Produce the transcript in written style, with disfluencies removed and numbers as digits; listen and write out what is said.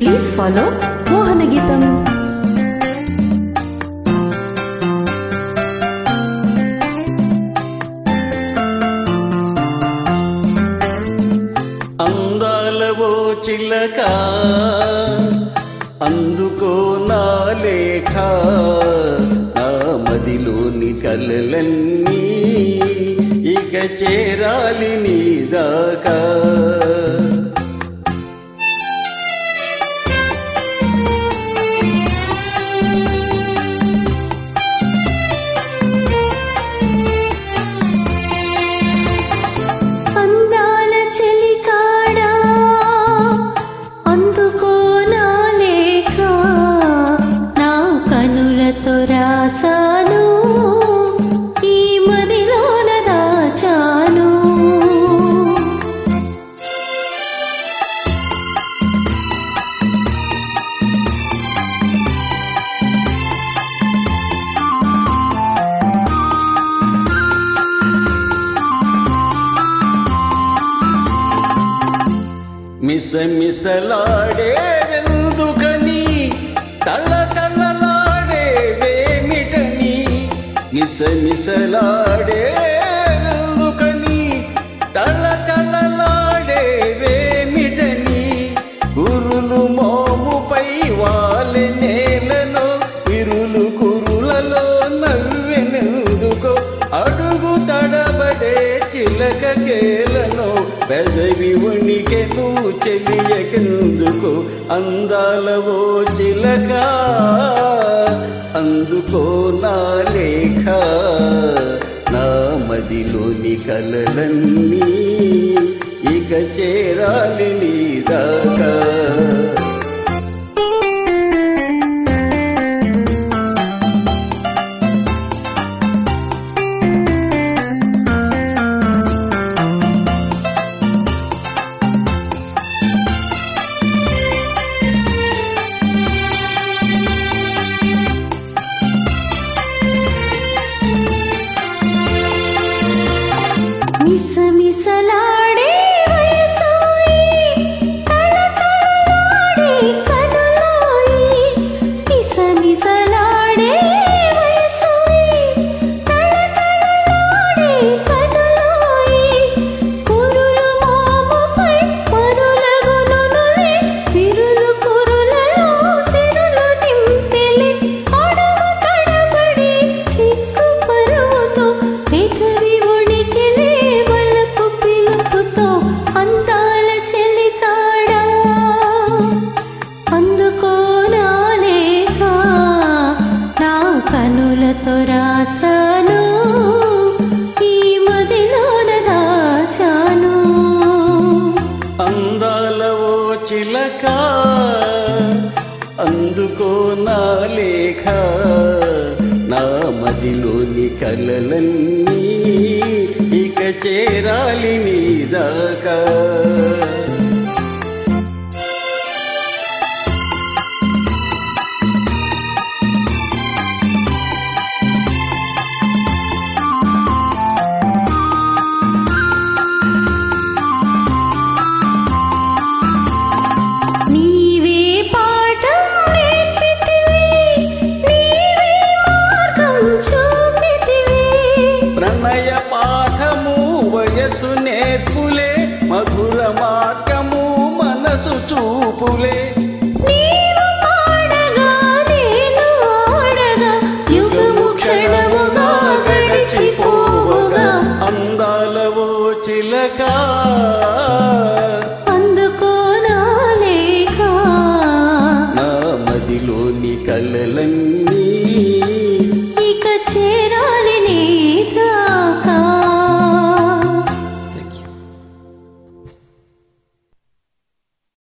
Please follow Mohana Geetam. అందాలవో చిలక అందుకో నా లేఖ నా మదిలోని కలలన్నీ ఇక చేరాలి నీ దాకా రాసాను ఈ మదిలోన దాచాను మిసమిసలాడే వెందుకని తళతళలాడే వేమిటని మిసమిసలాడే వెందుకని తళతళలాడే వేమిటని కురులు మోముపై వాలి నేలను విరులు కురులలో నవ్వెనెందుకో అడుగు తడబడే చిలక కేలను పెదవి ఉనికెను చెలియకెందుకు అందాలవో చిలక అందుకో నా లేఖ నా మదిలోని కలలన్నీ ఇక చేరాలి నీ దాకా మిసమిసలాడే వయసోయి తళతళలాడే కనులోయి మిసమిసలాడే వయసోయి తళతళలాడే కనులోయి కురులు మోముపై మరులగునులే విరులు కురులలో సిరులు నింపెలి అడుగు తడబడి సిగ్గు పరువుతో పెదవి ఉణికెలే అందాల చెలికాడా అందుకో నా లేఖ నా కనులతో రాసాను ఈ మదిలోన దాచాను అందాలవో చిలక అందుకో నా లేఖ నా మదిలోని కలలన్నీ ఇక చేరాలి నీ దాకా నీవే పాఠం నేర్పితివి నీవే మార్గం చూపితివి ప్రణయ పాఠము వయసు నేర్పులే మధుర మార్గము మనసు చూపులే నీవు పాడగా నేను ఆడగా యుగము క్షణముగా గడిచిపోవుగా అందాలవో చిలక